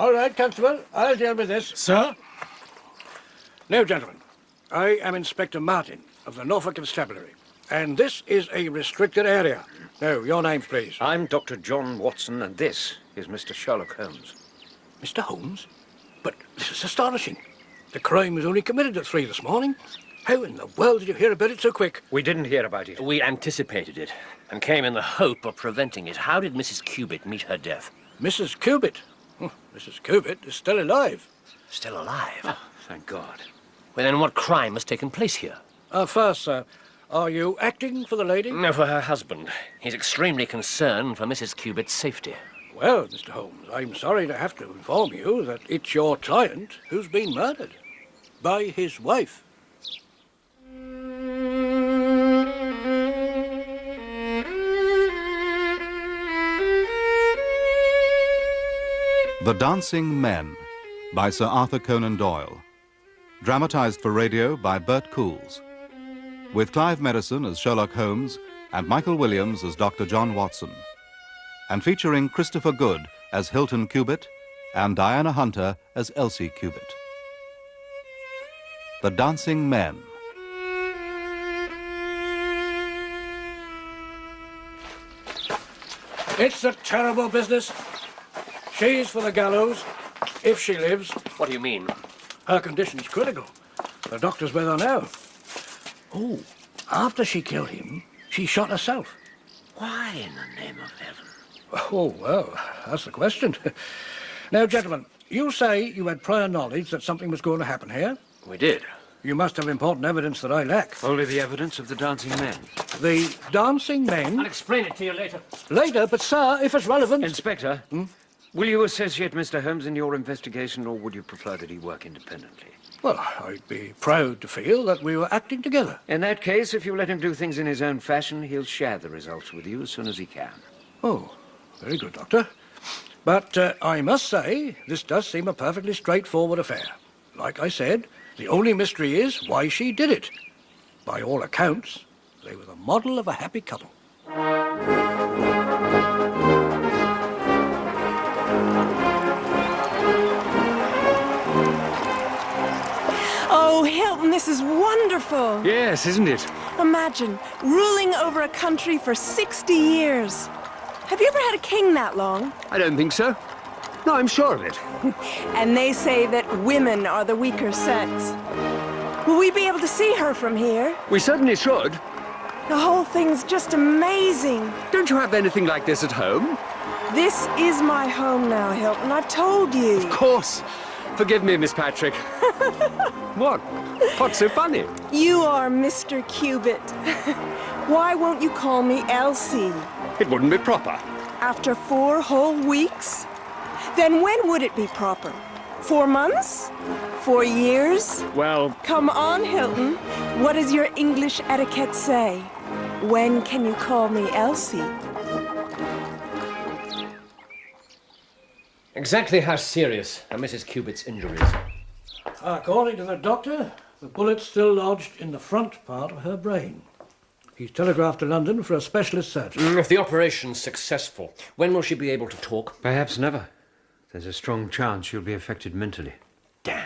All right, Constable, I'll deal with this. Sir? Now, gentlemen, I am Inspector Martin of the Norfolk Constabulary, and this is a restricted area. Now, your names, please. I'm Dr. John Watson, and this is Mr. Sherlock Holmes. Mr. Holmes? But this is astonishing. The crime was only committed at 3 this morning. How in the world did you hear about it so quick? We didn't hear about it. We anticipated it and came in the hope of preventing it. How did Mrs. Cubitt meet her death? Mrs. Cubitt? Mrs. Cubitt is still alive. Still alive? Oh, thank God. Well, then what crime has taken place here? First, sir, are you acting for the lady? No, for her husband. He's extremely concerned for Mrs. Cubitt's safety. Well, Mr. Holmes, I'm sorry to have to inform you that it's your client who's been murdered. By his wife. The Dancing Men by Sir Arthur Conan Doyle. Dramatised for radio by Bert Coules. With Clive Merrison as Sherlock Holmes and Michael Williams as Dr. John Watson. And featuring Christopher Good as Hilton Cubitt and Diana Hunter as Elsie Cubitt. The Dancing Men. It's a terrible business. She's for the gallows, if she lives. What do you mean? Her condition's critical. The doctor's with her now. Oh, after she killed him, she shot herself. Why in the name of heaven? Oh, well, that's the question. Now, gentlemen, you say you had prior knowledge that something was going to happen here? We did. You must have important evidence that I lack. Only the evidence of the dancing men. The dancing men... I'll explain it to you later. Later, but, sir, if it's relevant... Inspector, will you associate Mr. Holmes in your investigation, or would you prefer that he work independently? Well, I'd be proud to feel that we were acting together. In that case, if you let him do things in his own fashion, he'll share the results with you as soon as he can. Oh, very good, Doctor. But I must say, this does seem a perfectly straightforward affair. Like I said, the only mystery is why she did it. By all accounts, they were the model of a happy couple. Oh, Hilton, this is wonderful. Yes, isn't it? Imagine ruling over a country for 60 years. Have you ever had a king that long? I don't think so. No, I'm sure of it. And they say that women are the weaker sex. Will we be able to see her from here? We certainly should. The whole thing's just amazing. Don't you have anything like this at home? This is my home now, Hilton. I've told you. Of course. Forgive me, Miss Patrick. What? What's so funny? You are Mr. Cubitt. Why won't you call me Elsie? It wouldn't be proper. After 4 whole weeks? Then when would it be proper? 4 months? 4 years? Well... Come on, Hilton. What does your English etiquette say? When can you call me Elsie? Exactly how serious are Mrs. Cubitt's injuries? According to the doctor, the bullet's still lodged in the front part of her brain. He's telegraphed to London for a specialist surgeon. If the operation's successful, when will she be able to talk? Perhaps never. There's a strong chance she'll be affected mentally. Damn.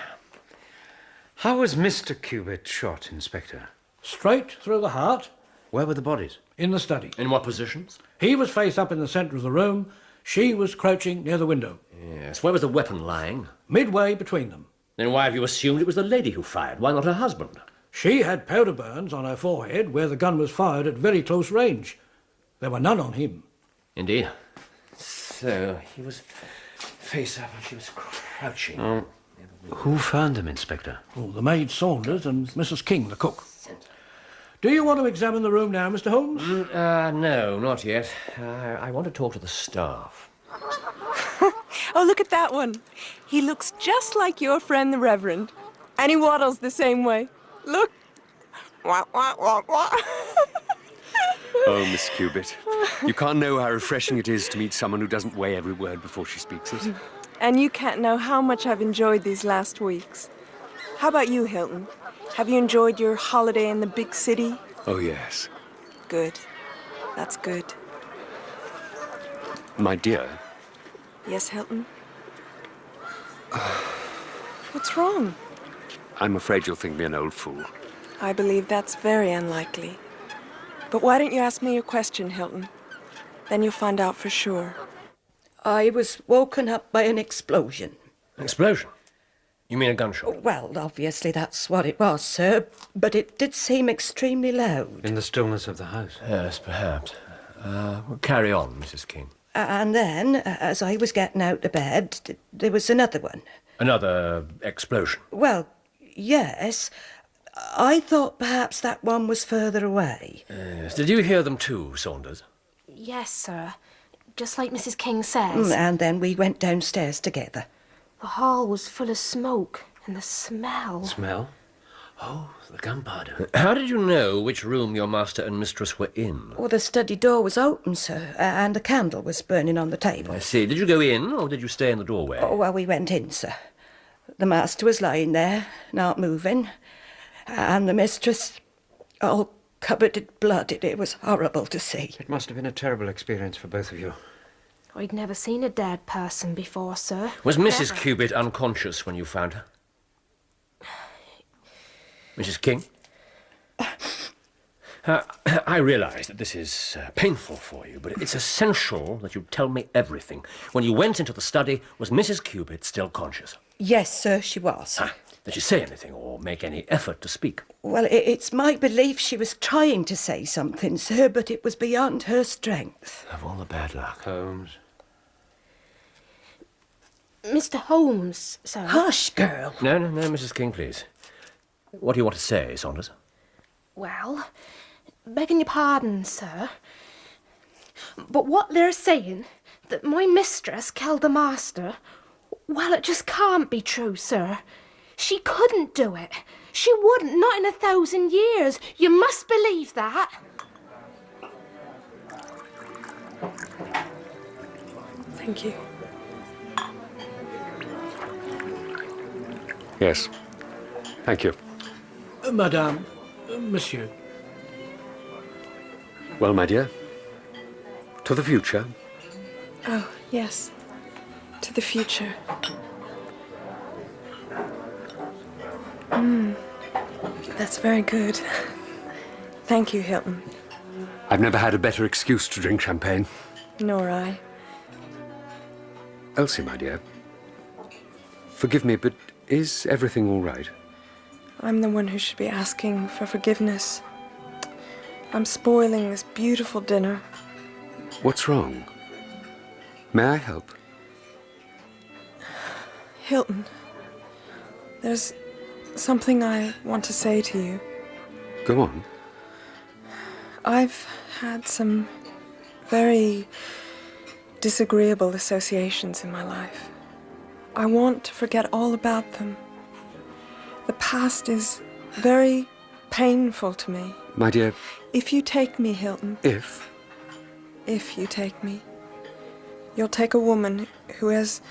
How was Mr. Cubitt shot, Inspector? Straight through the heart. Where were the bodies? In the study. In what positions? He was face up in the centre of the room. She was crouching near the window. Yes. Where was the weapon lying? Midway between them. Then why have you assumed it was the lady who fired? Why not her husband? She had powder burns on her forehead where the gun was fired at very close range. There were none on him. Indeed. So, he was face up and she was crouching. Who found them, Inspector? Oh, the maid Saunders and Mrs. King, the cook. Do you want to examine the room now, Mr. Holmes? No, not yet. I want to talk to the staff. Oh, look at that one. He looks just like your friend, the Reverend. And he waddles the same way. Look. Wah, wah, wah, wah. Oh, Miss Cubitt, you can't know how refreshing it is to meet someone who doesn't weigh every word before she speaks it. And you can't know how much I've enjoyed these last weeks. How about you, Hilton? Have you enjoyed your holiday in the big city? Oh, yes. Good. That's good. My dear. Yes, Hilton? What's wrong? I'm afraid you'll think me an old fool. I believe that's very unlikely. But why don't you ask me your question, Hilton? Then you'll find out for sure. I was woken up by an explosion. An explosion? You mean a gunshot? Well, obviously that's what it was, sir, but it did seem extremely loud. In the stillness of the house. Yes, perhaps. Well, carry on, Mrs. King. And then, as I was getting out of bed, there was another one. Another explosion? Well, yes. I thought perhaps that one was further away. Yes. Did you hear them too, Saunders? Yes, sir. Just like Mrs. King says. And then we went downstairs together. The hall was full of smoke and the smell. Smell? Oh, the gunpowder. How did you know which room your master and mistress were in? Well, the study door was open, sir, and the candle was burning on the table. I see. Did you go in, or did you stay in the doorway? Oh, well, we went in, sir. The master was lying there, not moving, and the mistress, all covered in blood. It was horrible to see. It must have been a terrible experience for both of you. I'd never seen a dead person before, sir. Was Mrs. Cubitt unconscious when you found her? Mrs. King? I realise that this is painful for you, but it's essential that you tell me everything. When you went into the study, was Mrs. Cubitt still conscious? Yes, sir, she was. Did she say anything or make any effort to speak? Well, it's my belief she was trying to say something, sir, but it was beyond her strength. Of all the bad luck. Holmes. Mr. Holmes, sir. Hush, girl. No, Mrs. King, please. What do you want to say, Saunders? Well, begging your pardon, sir. But what they're saying, that my mistress killed the master, well, it just can't be true, sir. She couldn't do it. She wouldn't, not in 1,000 years. You must believe that. Thank you. Yes. Thank you. Madame, Monsieur. Well, my dear, to the future. Oh, yes. To the future. That's very good. Thank you, Hilton. I've never had a better excuse to drink champagne. Nor I. Elsie, my dear, forgive me, but is everything all right? I'm the one who should be asking for forgiveness. I'm spoiling this beautiful dinner. What's wrong? May I help? Hilton, there's something I want to say to you. Go on. I've had some very disagreeable associations in my life. I want to forget all about them. The past is very painful to me. My dear... If you take me, Hilton... If you take me, you'll take a woman who has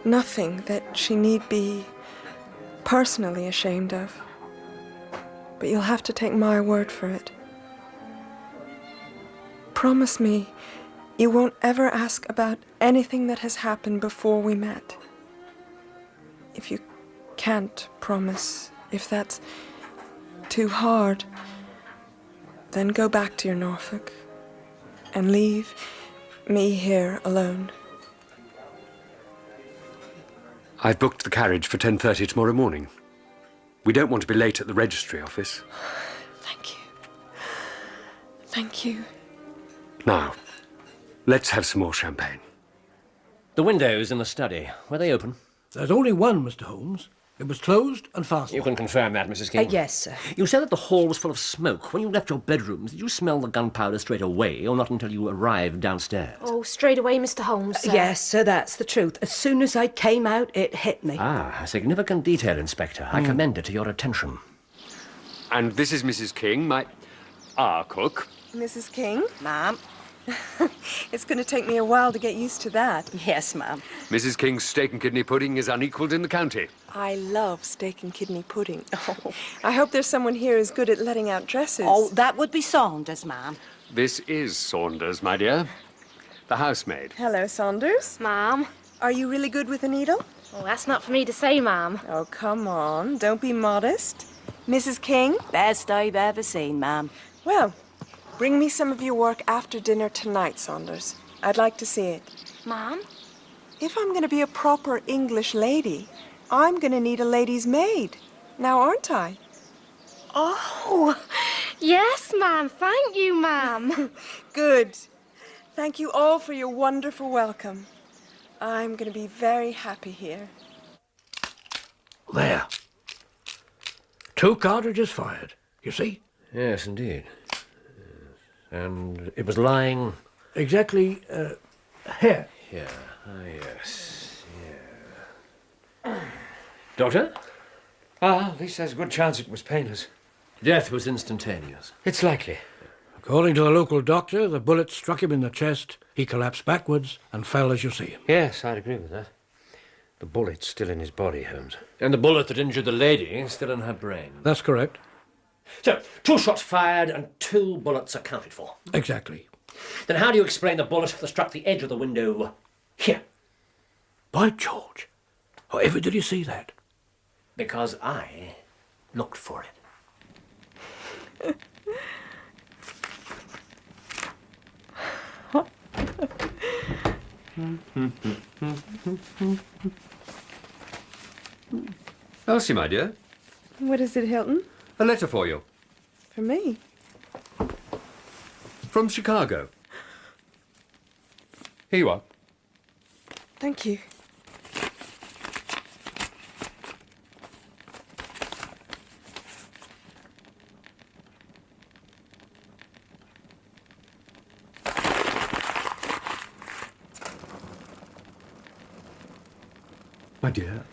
nothing that she need be personally ashamed of. But you'll have to take my word for it. Promise me you won't ever ask about anything that has happened before we met. If you can't promise, if that's too hard, then go back to your Norfolk and leave me here alone. I've booked the carriage for 10:30 tomorrow morning. We don't want to be late at the registry office. Thank you. Thank you. Now, let's have some more champagne. The windows in the study, were they open? There's only one, Mr. Holmes. It was closed and fastened. You can confirm that, Mrs. King? Yes, sir. You said that the hall was full of smoke. When you left your bedrooms, did you smell the gunpowder straight away, or not until you arrived downstairs? Oh, straight away, Mr. Holmes, sir. Yes, sir, that's the truth. As soon as I came out, it hit me. Ah, a significant detail, Inspector. I commend it to your attention. And this is Mrs. King, our cook. Mrs. King, Ma'am? it's going to take me a while to get used to that. Yes, ma'am. Mrs. King's steak and kidney pudding is unequalled in the county. I love steak and kidney pudding. I hope there's someone here who's good at letting out dresses. Oh, that would be Saunders, ma'am. This is Saunders, my dear. The housemaid. Hello, Saunders. Ma'am. Are you really good with a needle? Well, that's not for me to say, ma'am. Oh, come on. Don't be modest. Mrs. King? Best I've ever seen, ma'am. Well, bring me some of your work after dinner tonight, Saunders. I'd like to see it. Ma'am? If I'm going to be a proper English lady, I'm going to need a lady's maid. Now, aren't I? Oh, yes, ma'am. Thank you, ma'am. Good. Thank you all for your wonderful welcome. I'm going to be very happy here. There. 2 cartridges fired, you see? Yes, indeed. And it was lying... Exactly, here. Here. Ah, yes. Yeah. Doctor? At least there's a good chance it was painless. Death was instantaneous. It's likely. According to the local doctor, the bullet struck him in the chest, he collapsed backwards and fell as you see him. Yes, I'd agree with that. The bullet's still in his body, Holmes. And the bullet that injured the lady is still in her brain. That's correct. So, 2 shots fired and 2 bullets accounted for. Exactly. Then how do you explain the bullet that struck the edge of the window here? By George, however did you see that? Because I looked for it. Elsie, my dear, What is it, Hilton? a letter for you. For me? From Chicago. Here you are. Thank you. My dear.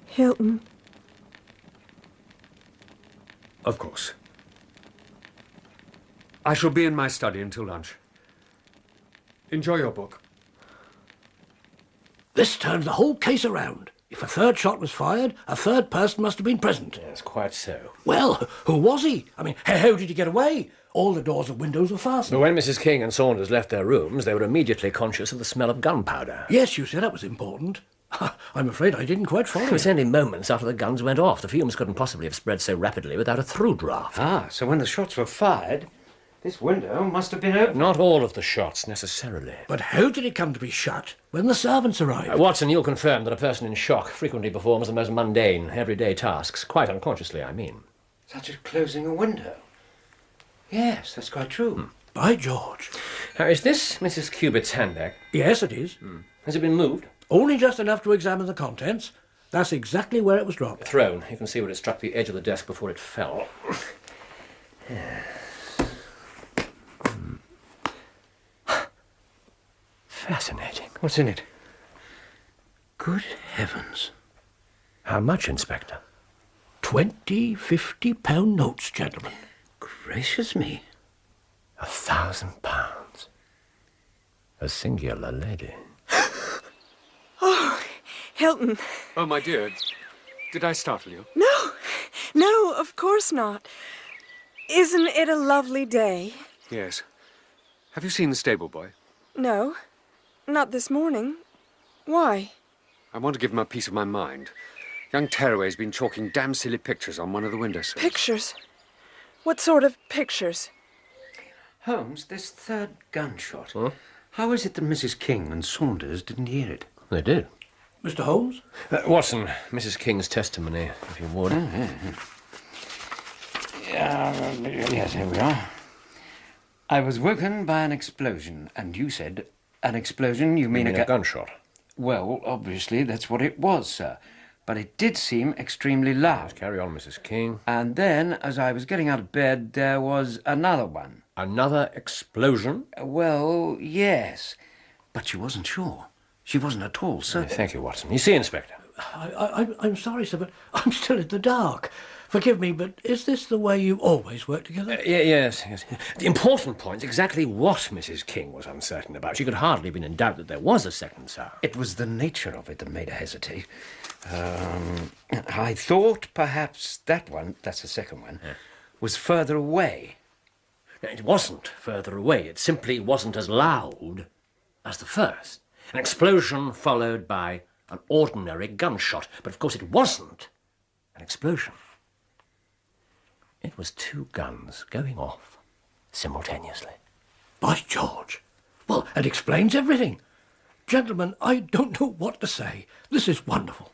Hilton. Of course. I shall be in my study until lunch. Enjoy your book. This turns the whole case around. If a 3rd shot was fired, a 3rd person must have been present. Yes, quite so. Well, who was he? I mean, how did he get away? All the doors and windows were fastened. But when Mrs. King and Saunders left their rooms, they were immediately conscious of the smell of gunpowder. Yes, you said that was important. I'm afraid I didn't quite follow It was you. only moments after the guns went off. The fumes couldn't possibly have spread so rapidly without a through draft. Ah, so when the shots were fired, this window must have been open. Not all of the shots, necessarily. But how did it come to be shut when the servants arrived? Watson, you'll confirm that a person in shock frequently performs the most mundane, everyday tasks, quite unconsciously, I mean. Such as closing a window. Yes, that's quite true. By George. Now, is this Mrs. Cubit's handbag? Yes, it is. Has it been moved? Only just enough to examine the contents. That's exactly where it was dropped. Thrown. You can see where it struck the edge of the desk before it fell. Fascinating. What's in it? Good heavens. How much, Inspector? 20 £50 notes, gentlemen. Gracious me. £1,000. A singular lady. Oh, Hilton. Oh, my dear. Did I startle you? No, of course not. Isn't it a lovely day? Yes. Have you seen the stable boy? No, not this morning. Why? I want to give him a piece of my mind. Young Tearaway's been chalking damn silly pictures on one of the windowsills. Pictures? What sort of pictures? Holmes, this 3rd gunshot. How is it that Mrs. King and Saunders didn't hear it? They did. Mr. Holmes? Watson, Mrs. King's testimony, if you would. Yes, here we are. I was woken by an explosion, and you said an explosion, you mean a gunshot? Well, obviously, that's what it was, sir. But it did seem extremely loud. Carry on, Mrs. King. And then, as I was getting out of bed, there was another one. Another explosion? Well, yes. But she wasn't sure. She wasn't at all certain. Thank you, Watson. You see, Inspector? I'm sorry, sir, but I'm still in the dark. Forgive me, but is this the way you always work together? Yes. The important point is exactly what Mrs. King was uncertain about. She could hardly have been in doubt that there was a second sound. It was the nature of it that made her hesitate. I thought perhaps that one, that's the second one, was further away. It wasn't further away. It simply wasn't as loud as the first. An explosion followed by an ordinary gunshot. But of course it wasn't an explosion. It was two guns going off simultaneously. By George! Well, it explains everything. Gentlemen, I don't know what to say. This is wonderful.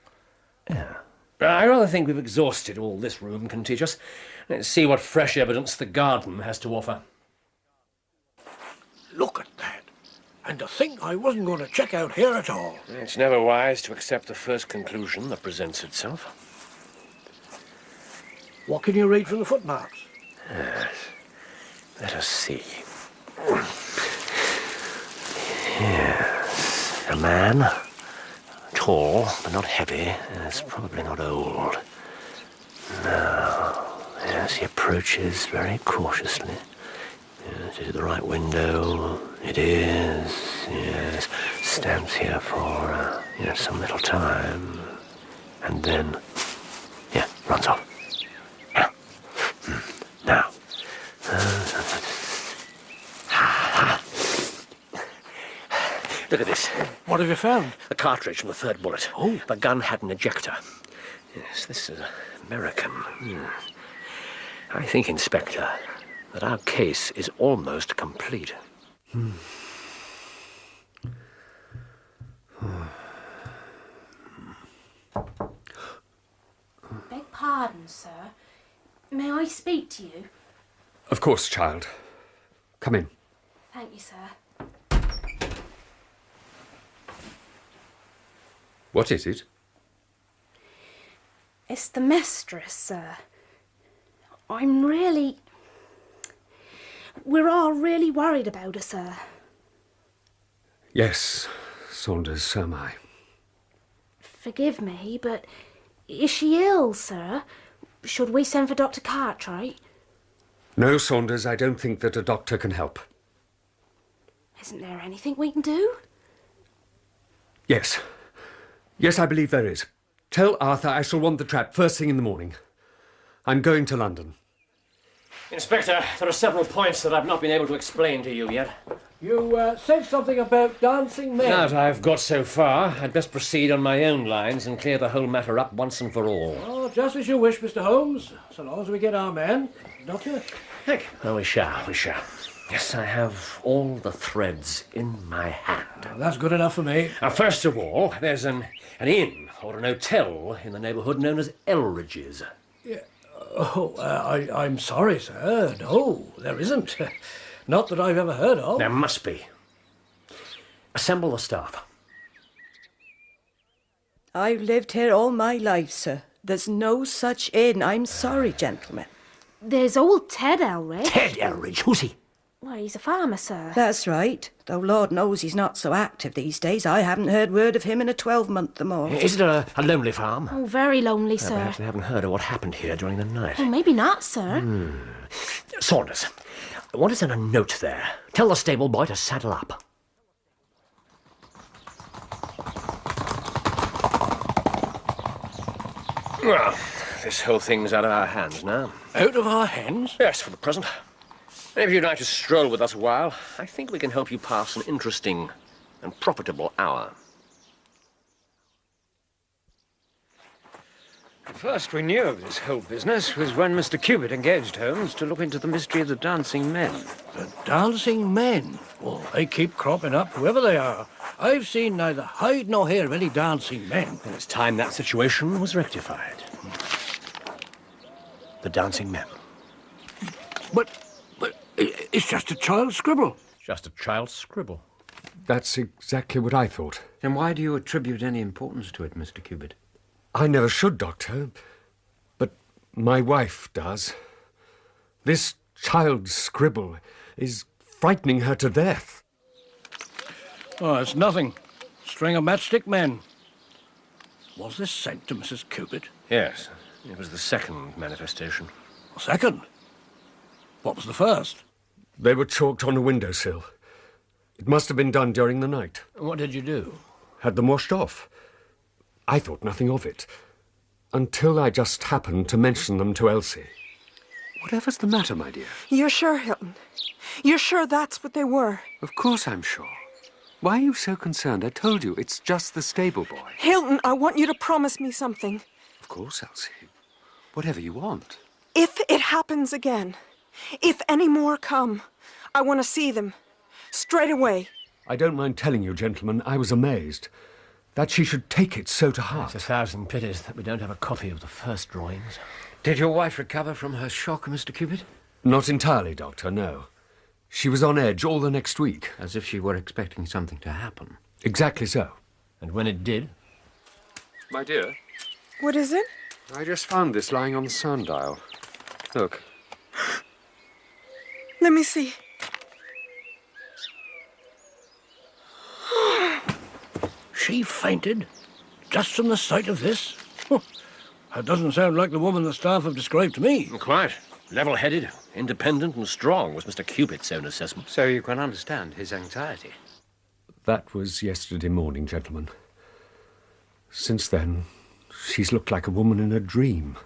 Yeah. I rather think we've exhausted all this room can teach us. Let's see what fresh evidence the garden has to offer. Look at that. And to think I wasn't going to check out here at all. It's never wise to accept the first conclusion that presents itself. What can you read from the footmarks? Yes. Let us see. Yes. A man. Tall, but not heavy. It's probably not old. No. Yes, he approaches very cautiously. Yes, is it the right window? It is. Yes. Stands here for some little time. And then, runs off. Yeah. Now. Look at this. What have you found? The cartridge from the third bullet. Oh. The gun had an ejector. Yes, this is American. I think, Inspector, that our case is almost complete. Beg pardon, sir. May I speak to you? Of course, child. Come in. Thank you, sir. What is it? It's the mistress, sir. We're all really worried about her, sir. Yes, Saunders, so am I. Forgive me, but is she ill, sir? Should we send for Dr. Cartwright? No, Saunders, I don't think that a doctor can help. Isn't there anything we can do? Yes. Yes, I believe there is. Tell Arthur I shall want the trap first thing in the morning. I'm going to London. Inspector, there are several points that I've not been able to explain to you yet. You said something about dancing men. Now that I've got so far, I'd best proceed on my own lines and clear the whole matter up once and for all. Oh, just as you wish, Mr. Holmes. So long as we get our man. Doctor? Heck. Oh, we shall. Yes, I have all the threads in my hand. Oh, that's good enough for me. Now, first of all, there's an inn or an hotel in the neighbourhood known as Elridge's. Yeah. Oh, I'm sorry, sir. No, there isn't. Not that I've ever heard of. There must be. Assemble the staff. I've lived here all my life, sir. There's no such inn. I'm sorry, gentlemen. There's old Ted Elridge. Ted Elridge? Who's he? Well, he's a farmer, sir. That's right. Though Lord knows he's not so active these days. I haven't heard word of him in a 12-month or more. Is it a lonely farm? Oh, very lonely, sir. Perhaps they haven't heard of what happened here during the night. Oh, maybe not, sir. Saunders, I want to send a note there. Tell the stable boy to saddle up. Well, this whole thing's out of our hands now. Out of our hands? Yes, for the present. If you'd like to stroll with us a while, I think we can help you pass an interesting and profitable hour. The first we knew of this whole business was when Mr. Cubitt engaged Holmes to look into the mystery of the dancing men. The dancing men? Well, they keep cropping up, whoever they are. I've seen neither hide nor hair of any dancing men. And it's time that situation was rectified. The dancing men. But it's just a child's scribble. Just a child's scribble. That's exactly what I thought. Then why do you attribute any importance to it, Mr. Cubitt? I never should, Doctor. But my wife does. This child's scribble is frightening her to death. Oh, it's nothing. String of matchstick men. Was this sent to Mrs. Cubitt? Yes, it was the second manifestation. Second? What was the first? They were chalked on a windowsill. It must have been done during the night. What did you do? Had them washed off. I thought nothing of it, until I just happened to mention them to Elsie. Whatever's the matter, my dear? You're sure, Hilton? You're sure that's what they were? Of course I'm sure. Why are you so concerned? I told you, it's just the stable boy. Hilton, I want you to promise me something. Of course, Elsie. Whatever you want. If it happens again, if any more come, I want to see them. Straight away. I don't mind telling you, gentlemen, I was amazed. That she should take it so to heart. It's 1,000 pities that we don't have a copy of the first drawings. Did your wife recover from her shock, Mr. Cupid? Not entirely, Doctor, no. She was on edge all the next week. As if she were expecting something to happen. Exactly so. And when it did? My dear, What is it? I just found this lying on the sundial. Look. Let me see. She fainted? Just from the sight of this? That doesn't sound like the woman the staff have described to me. Quite. Level-headed, independent and strong was Mr. Cupid's own assessment. So you can understand his anxiety. That was yesterday morning, gentlemen. Since then, she's looked like a woman in a dream.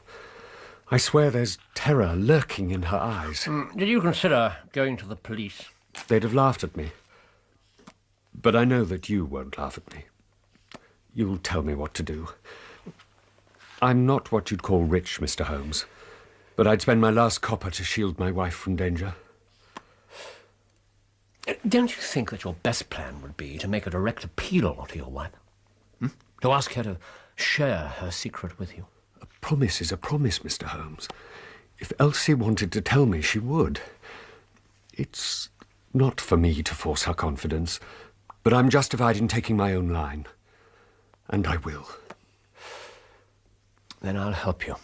I swear there's terror lurking in her eyes. Did you consider going to the police? They'd have laughed at me. But I know that you won't laugh at me. You'll tell me what to do. I'm not what you'd call rich, Mr. Holmes, but I'd spend my last copper to shield my wife from danger. Don't you think that your best plan would be to make a direct appeal to your wife? To ask her to share her secret with you? A promise is a promise, Mr. Holmes. If Elsie wanted to tell me, she would. It's not for me to force her confidence, but I'm justified in taking my own line. And I will. Then I'll help you.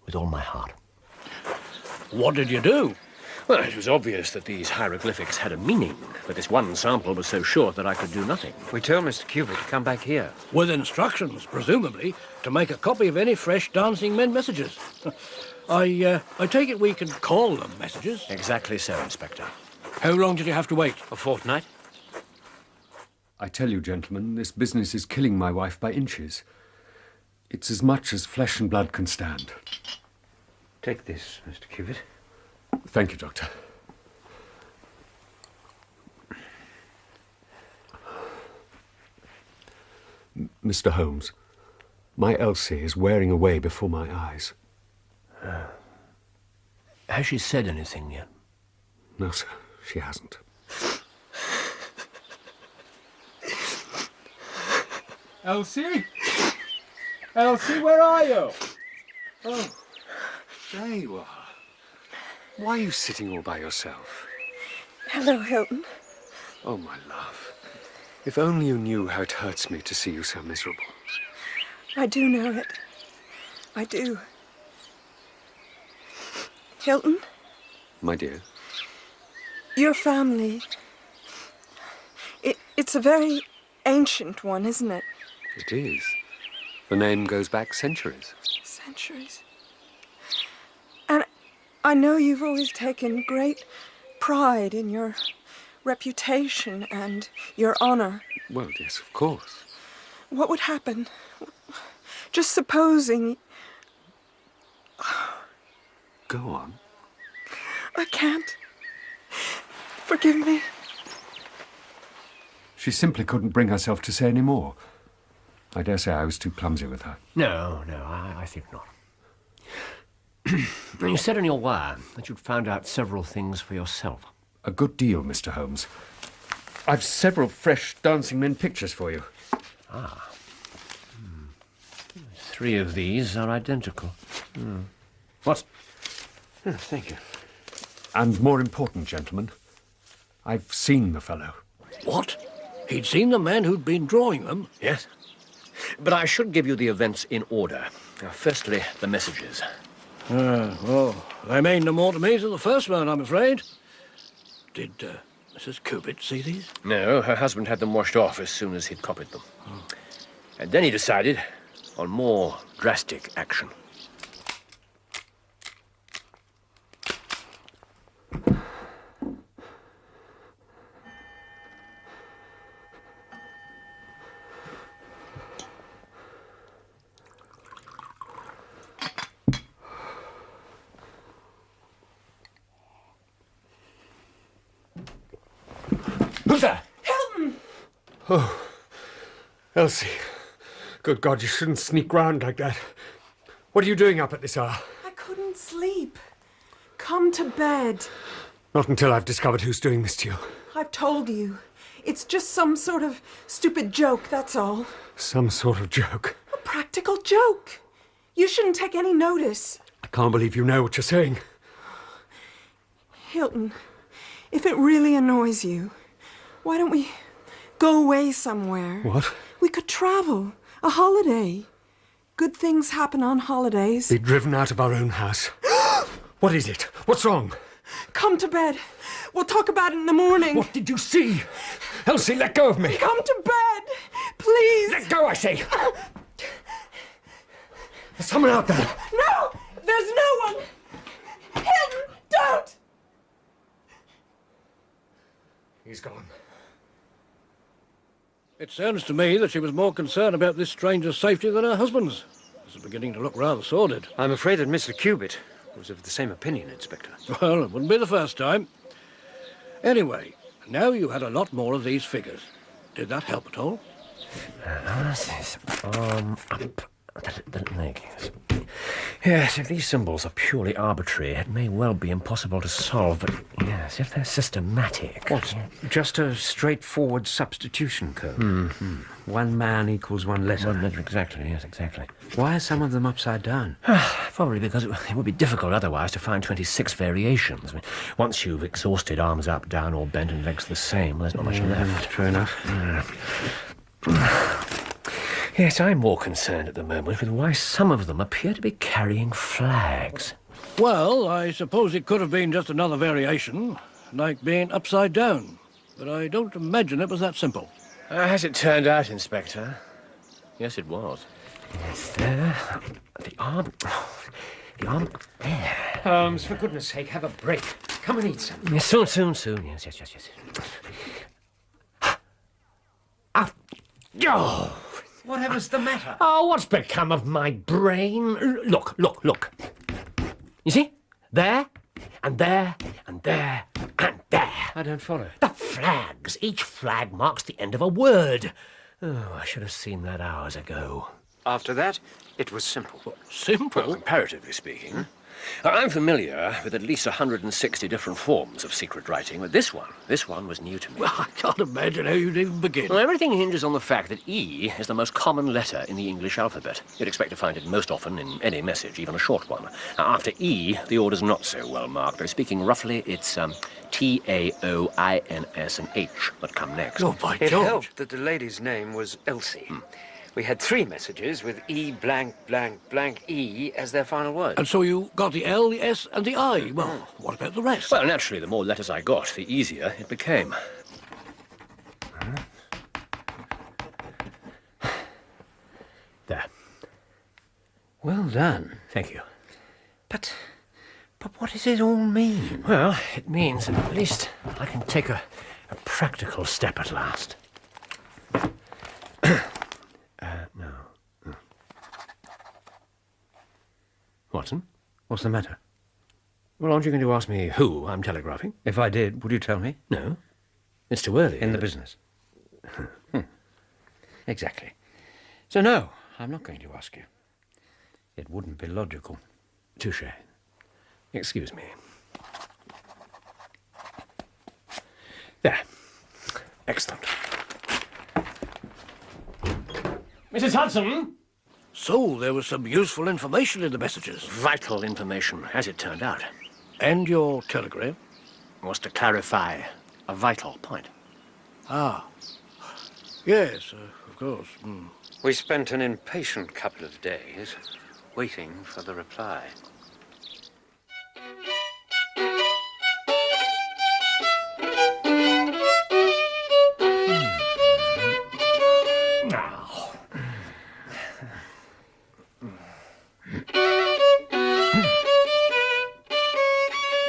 With all my heart. What did you do? Well, it was obvious that these hieroglyphics had a meaning, but this one sample was so short that I could do nothing. We told Mr. Cupid to come back here. With instructions, presumably, to make a copy of any fresh dancing men messages. I take it we can call them messages. Exactly so, Inspector. How long did you have to wait? A fortnight? I tell you, gentlemen, this business is killing my wife by inches. It's as much as flesh and blood can stand. Take this, Mr. Cupid. Thank you, Doctor. Mr. Holmes, my Elsie is wearing away before my eyes. Has she said anything yet? No, sir, she hasn't. Elsie? Elsie, where are you? Oh, there you are. Why are you sitting all by yourself? Hello, Hilton. Oh, my love. If only you knew how it hurts me to see you so miserable. I do know it. I do. Hilton, My dear, your family... It's a very ancient one, isn't it? it is. The name goes back centuries. Centuries. And I know you've always taken great pride in your reputation and your honor. Well, yes, of course. What would happen? Just supposing... Go on. I can't. Forgive me. She simply couldn't bring herself to say any more. I dare say I was too clumsy with her. No, I think not. You said in your wire that you'd found out several things for yourself. A good deal, Mr. Holmes. I've several fresh dancing men pictures for you. Ah. 3 of these are identical. What? Oh, thank you. And more important, gentlemen, I've seen the fellow. What? He'd seen the man who'd been drawing them? Yes. But I should give you the events in order. Firstly, the messages. Well, they mean no more to me than the first one, I'm afraid. Did Mrs. Cupid see these? No, her husband had them washed off as soon as he'd copied them. And then he decided on more drastic action. Who's there? Hilton! Oh, Elsie. Good God, you shouldn't sneak round like that. What are you doing up at this hour? I couldn't sleep. Come to bed. Not until I've discovered who's doing this to you. I've told you. It's just some sort of stupid joke, that's all. Some sort of joke. A practical joke. You shouldn't take any notice. I can't believe you know what you're saying. Hilton, if it really annoys you, why don't we go away somewhere? What? We could travel. A holiday. Good things happen on holidays. Be driven out of our own house. What is it? What's wrong? Come to bed. We'll talk about it in the morning. What did you see? Elsie, let go of me. Come to bed. Please. Let go, I say. There's someone out there. No! There's no one! Hilton, don't! He's gone. It sounds to me that she was more concerned about this stranger's safety than her husband's. This is beginning to look rather sordid. I'm afraid that Mr. Cubitt was of the same opinion, Inspector. Well, it wouldn't be the first time. Anyway, now you had a lot more of these figures. Did that help at all? What's this? Up. The leg. Yes, if these symbols are purely arbitrary, it may well be impossible to solve, but yes, if they're systematic... What? Just a straightforward substitution code? One man equals one letter. One letter, exactly, yes, exactly. Why are some of them upside down? Probably because it would be difficult otherwise to find 26 variations. I mean, once you've exhausted arms up, down, or bent and legs the same, there's not much left. True enough. Yes, I'm more concerned at the moment with why some of them appear to be carrying flags. Well, I suppose it could have been just another variation, like being upside down. But I don't imagine it was that simple. As it turned out, Inspector, yes, it was. Yes, there. The arm... there. Holmes, for goodness sake, have a break. Come and eat some. Yes, soon. Yes. Oh! Whatever's the matter? Oh, what's become of my brain? Look. You see? There, and there, and there, and there. I don't follow. The flags. Each flag marks the end of a word. Oh, I should have seen that hours ago. After that, it was simple. Simple? Well, comparatively speaking. I'm familiar with at least 160 different forms of secret writing, but this one was new to me. Well, I can't imagine how you'd even begin. Well, everything hinges on the fact that E is the most common letter in the English alphabet. You'd expect to find it most often in any message, even a short one. Now, after E, the order's not so well marked, though speaking roughly, it's T, A, O, I, N, S, and H that come next. Oh, by It George. helped that the lady's name was Elsie. We had 3 messages with E blank blank blank E as their final word. And so you got the L, the S, and the I. Well, what about the rest? Well, naturally, the more letters I got, the easier it became. There. Well done. Thank you. But what does it all mean? Well, it means that at least I can take a practical step at last. No. Watson? What's the matter? Well, aren't you going to ask me who I'm telegraphing? If I did, would you tell me? No. It's too early. In the business. Exactly. So no, I'm not going to ask you. It wouldn't be logical. Touché. Excuse me. There. Excellent. Mrs. Hudson? So there was some useful information in the messages. Vital information, as it turned out. And your telegram? Was to clarify a vital point. Ah. Yes, of course. We spent an impatient couple of days waiting for the reply.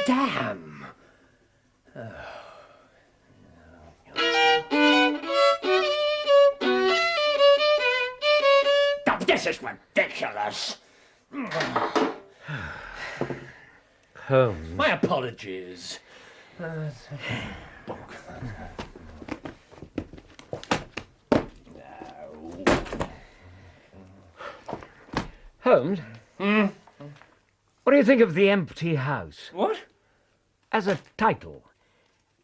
Damn! This is ridiculous! Holmes. My apologies. Holmes? What do you think of The Empty House? What? As a title.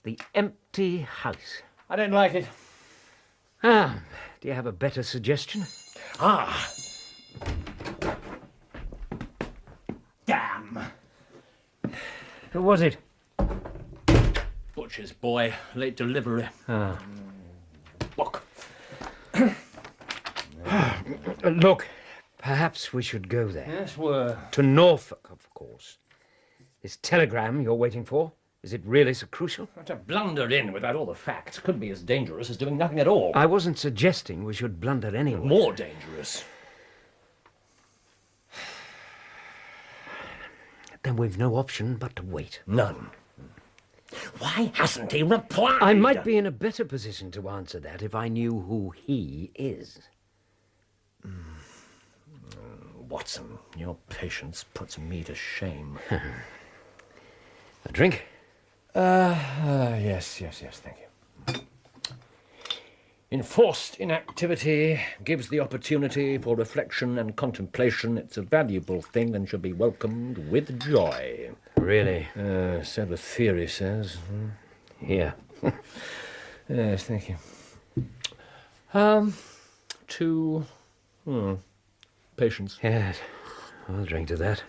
The Empty House. I don't like it. Ah, do you have a better suggestion? Ah. Damn. Who was it? Butcher's boy, late delivery. Ah. Look. Look, perhaps we should go there. Yes, we're... To Norfolk, of course. This telegram you're waiting for, is it really so crucial? To blunder in without all the facts could be as dangerous as doing nothing at all. I wasn't suggesting we should blunder anyway. More dangerous. Then we've no option but to wait. None. Why hasn't he replied? I might be in a better position to answer that if I knew who he is. Watson, your patience puts me to shame. A drink? Yes, thank you. Enforced inactivity gives the opportunity for reflection and contemplation. It's a valuable thing and should be welcomed with joy. Really? So the theory says. Here. Yes, thank you. To patience. Yes, I'll drink to that.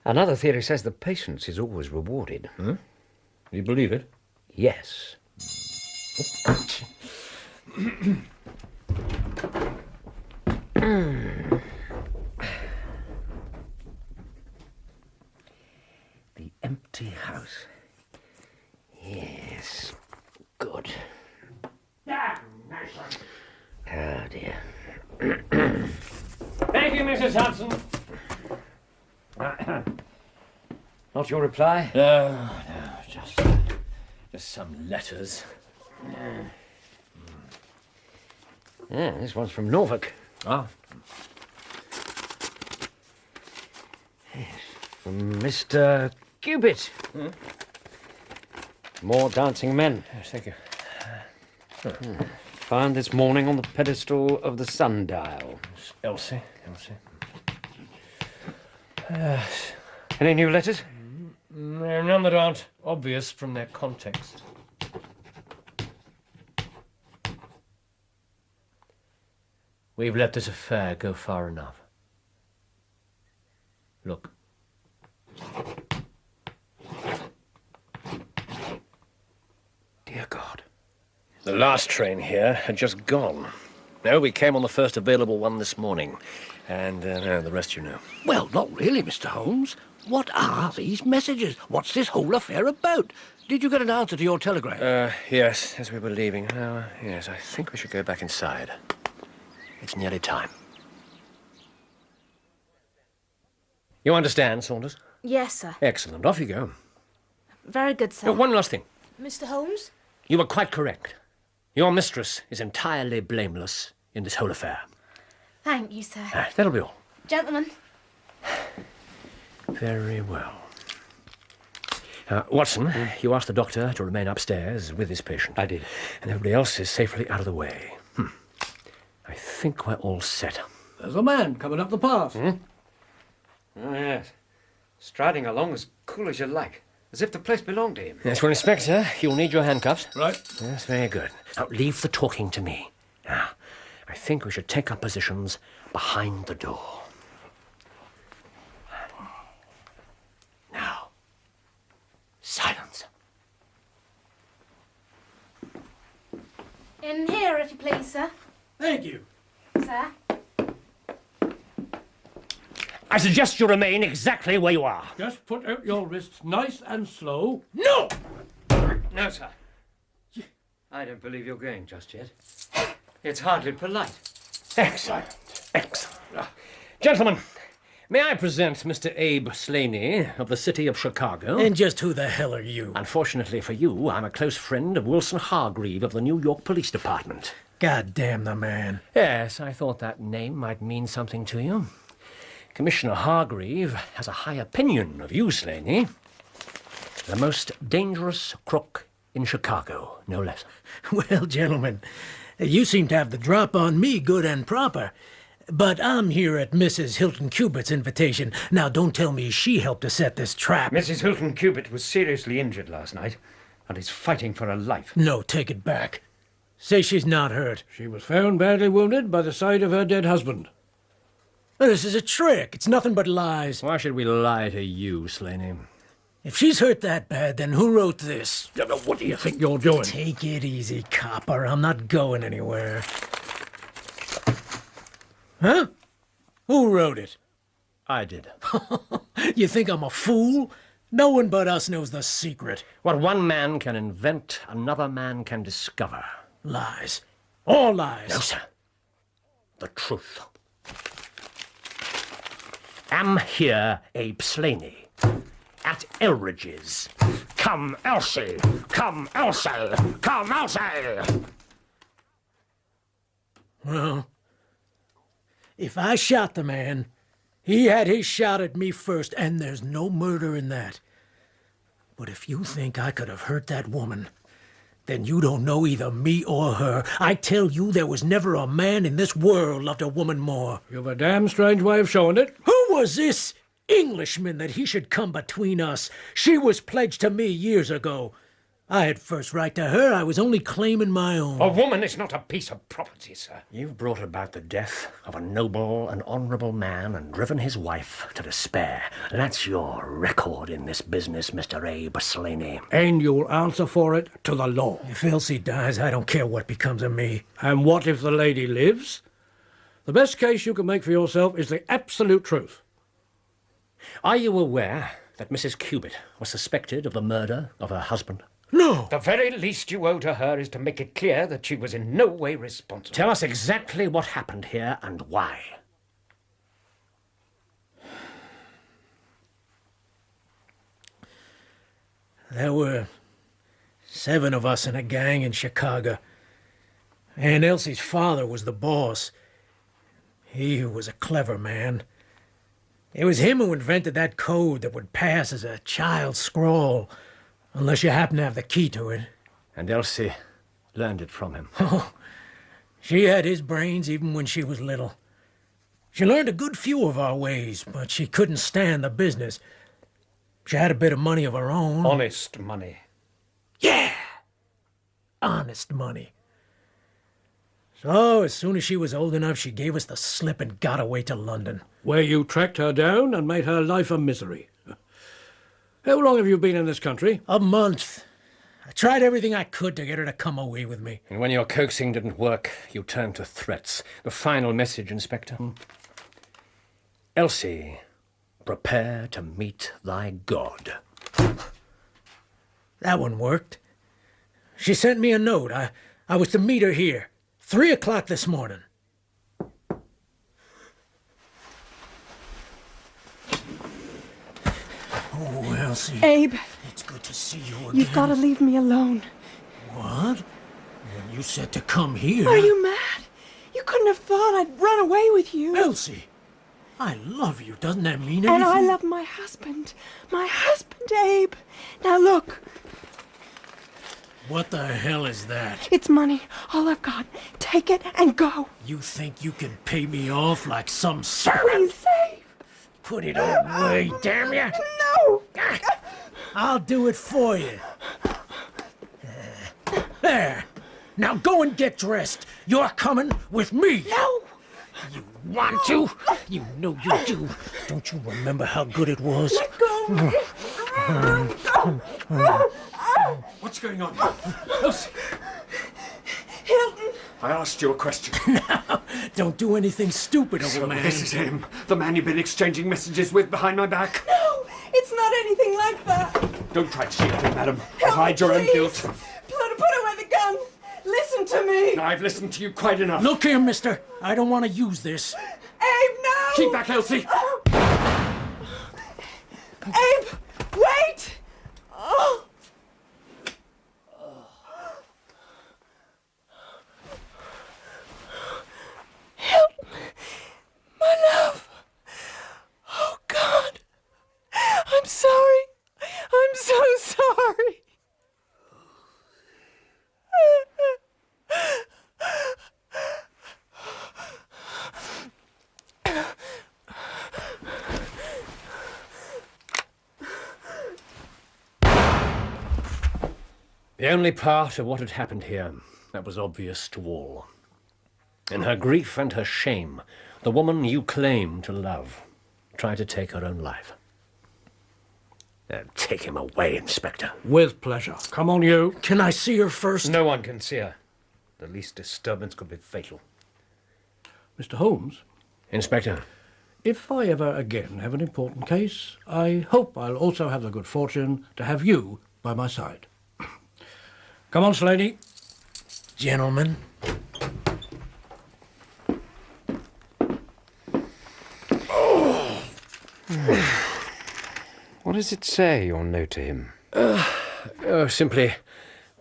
Another theory says that patience is always rewarded. Do you believe it? Yes. The Empty House. Yes. Good. Oh, dear. Thank you, Mrs. Hudson. Not your reply? No, just some letters. Yeah, this one's from Norfolk. Ah. Yes, from Mr. Cupid. More dancing men. Yes, thank you. Found this morning on the pedestal of the sundial. Elsie. Any new letters? None that aren't obvious from their context. We've let this affair go far enough. Look. Dear God. The last train here had just gone. No, we came on the first available one this morning. And the rest you know. Well, not really, Mr. Holmes. What are these messages? What's this whole affair about? Did you get an answer to your telegram? Yes, as we were leaving. Yes, I think we should go back inside. It's nearly time. You understand, Saunders? Yes, sir. Excellent. Off you go. Very good, sir. Oh, one last thing. Mr. Holmes? You were quite correct. Your mistress is entirely blameless in this whole affair. Thank you, sir. That'll be all. Gentlemen. Very well. Watson, you asked the doctor to remain upstairs with his patient. I did. And everybody else is safely out of the way. I think we're all set. There's a man coming up the path. Oh, yes. Striding along as cool as you like, as if the place belonged to him. Yes, well, Inspector, you'll need your handcuffs. Right. Yes, very good. Now, leave the talking to me. Now, I think we should take our positions behind the door. Now, silence. In here, if you please, sir. Thank you. Sir? I suggest you remain exactly where you are. Just put out your wrists nice and slow. No! No, sir. I don't believe you're going just yet. It's hardly polite. Excellent. Gentlemen, may I present Mr. Abe Slaney of the city of Chicago? And just who the hell are you? Unfortunately for you, I'm a close friend of Wilson Hargreave of the New York Police Department. God damn the man. Yes, I thought that name might mean something to you. Commissioner Hargreave has a high opinion of you, Slaney. The most dangerous crook In Chicago, no less. Well, gentlemen, you seem to have the drop on me good and proper. But I'm here at Mrs. Hilton Cubitt's invitation. Now, don't tell me she helped to set this trap. Mrs. Hilton Cubitt was seriously injured last night and is fighting for her life. No, take it back. Say she's not hurt. She was found badly wounded by the side of her dead husband. This is a trick. It's nothing but lies. Why should we lie to you, Slaney? If she's hurt that bad, then who wrote this? What do you think you're doing? Take it easy, copper. I'm not going anywhere. Huh? Who wrote it? I did. You think I'm a fool? No one but us knows the secret. What one man can invent, another man can discover. Lies. All lies. No, sir. The truth. Am here Abe Slaney. At Elridge's. Come, Elsie! Come, Elsie! Come, Elsie! Well, if I shot the man, he had his shot at me first, and there's no murder in that. But if you think I could have hurt that woman, then you don't know either me or her. I tell you, there was never a man in this world loved a woman more. You've a damn strange way of showing it. Who was this Englishman that he should come between us? She was pledged to me years ago. I had first right to her. I was only claiming my own. A woman is not a piece of property, sir. You've brought about the death of a noble and honourable man and driven his wife to despair. That's your record in this business, Mr. Abe Slaney. And you'll answer for it to the law. If Elsie dies, I don't care what becomes of me. And what if the lady lives? The best case you can make for yourself is the absolute truth. Are you aware that Mrs. Cubitt was suspected of the murder of her husband? No! The very least you owe to her is to make it clear that she was in no way responsible. Tell us exactly what happened here and why. There were 7 of us in a gang in Chicago. Aunt Elsie's father was the boss. He was a clever man. It was him who invented that code that would pass as a child's scrawl, unless you happen to have the key to it. And Elsie learned it from him. Oh, she had his brains even when she was little. She learned a good few of our ways, but she couldn't stand the business. She had a bit of money of her own. Honest money. Yeah! Honest money. So, as soon as she was old enough, she gave us the slip and got away to London. Where you tracked her down and made her life a misery. How long have you been in this country? A month. I tried everything I could to get her to come away with me. And when your coaxing didn't work, you turned to threats. The final message, Inspector. Elsie, prepare to meet thy God. That one worked. She sent me a note. I was to meet her here. 3 o'clock this morning. Oh, Elsie. Abe, It's good to see you again. you've got to leave me alone. What? When you said to come here... Are you mad? You couldn't have thought I'd run away with you. Elsie, I love you. Doesn't that mean anything? And I love my husband. My husband, Abe. Now look, What the hell is that? it's money. All I've got. Take it and go. You think you can pay me off like some servant? Please, Abe. Put it away, damn you! No. I'll do it for you. There. Now go and get dressed. You're coming with me. No. You want to? You know you do. Don't you remember how good it was? Let go. What's going on? Elsie, Hilton. I asked you a question. Now, don't do anything stupid, old man. This is him, the man you've been exchanging messages with behind my back. No, it's not anything like that. Don't try to shield him, madam. Help, Hide your own please. guilt. Put away the gun. Listen to me. I've listened to you quite enough. Look here, mister. I don't want to use this. Abe, no. Keep back, Elsie. Abe, wait. Oh. Hilton, my love. Oh, God. I'm sorry. I'm so sorry. The only part of what had happened here that was obvious to all. In her grief and her shame, the woman you claim to love tried to take her own life. Take him away, Inspector. With pleasure. Come on, you. Can I see her first? No one can see her. The least disturbance could be fatal. Mr. Holmes? Inspector? If I ever again have an important case, I hope I'll also have the good fortune to have you by my side. Come on, Slaney. Gentlemen. What does it say, your note to him? Simply,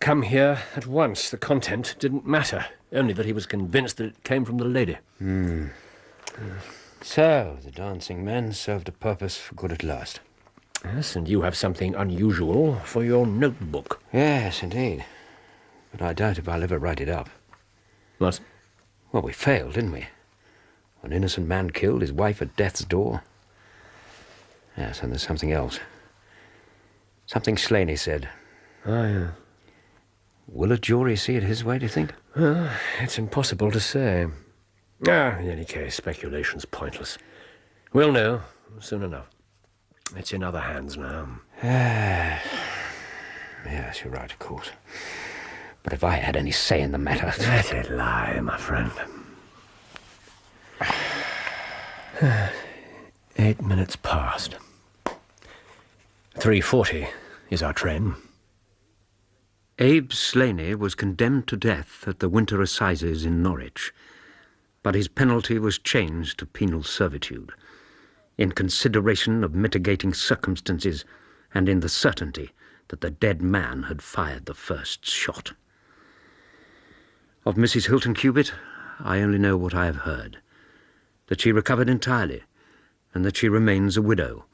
come here at once. The content didn't matter, only that he was convinced that it came from the lady. So, the dancing men served a purpose for good at last. Yes, and you have something unusual for your notebook. Yes, indeed. But I doubt if I'll ever write it up. What? Well, we failed, didn't we? An innocent man killed, his wife at death's door. Yes, and there's something else. Something Slaney said. Ah, yeah. Will a jury see it his way, do you think? It's impossible to say. In any case, speculation's pointless. We'll know soon enough. It's in other hands now. Yes, you're right, of course. But if I had any say in the matter... Let it lie, my friend. 8 minutes past. 3:40 is our train. Abe Slaney was condemned to death at the Winter Assizes in Norwich, but his penalty was changed to penal servitude, in consideration of mitigating circumstances and in the certainty that the dead man had fired the first shot. Of Mrs. Hilton Cubitt, I only know what I have heard, that she recovered entirely, and that she remains a widow,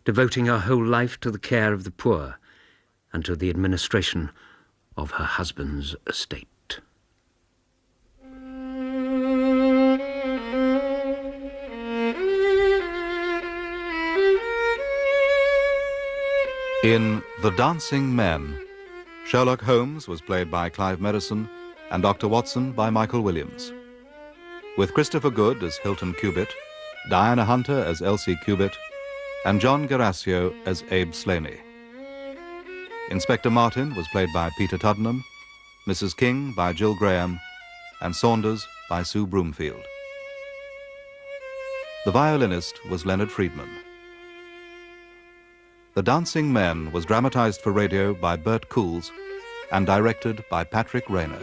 devoting her whole life to the care of the poor and to the administration of her husband's estate. In The Dancing Men, Sherlock Holmes was played by Clive Merrison and Dr. Watson by Michael Williams, with Christopher Good as Hilton Cubitt, Diana Hunter as Elsie Cubitt, and John Geracio as Abe Slaney. Inspector Martin was played by Peter Tuddenham, Mrs. King by Jill Graham, and Saunders by Sue Broomfield. The violinist was Leonard Friedman. The Dancing Men was dramatized for radio by Bert Coules and directed by Patrick Rayner.